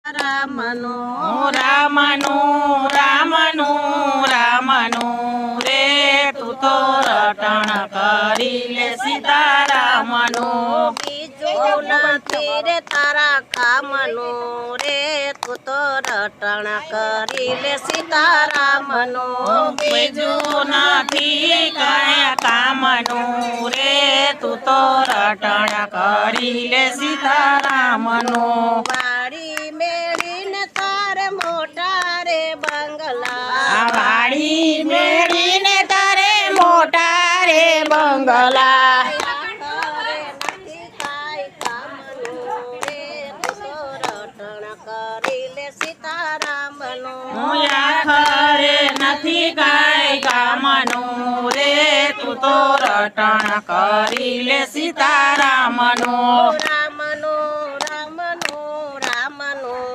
રામનું રામનું રામનું રામનું રે તું તો રટણ કરી લે સીતારામનું બીજું નથી રે તારા કામનું રે તું તો રટણ કરી લે સીતારામનું બીજું નથી કયા કામનું રે તું તો રટણ કરી લે સીતારામનું વાડી મેળીને તારે મોટા રે બંગલા વાડી મેળીને તારે મોટા રે બંગલા ખરે નથી કાંઈ કામનું રે તું તો રટણ કરી લે સીતારામનું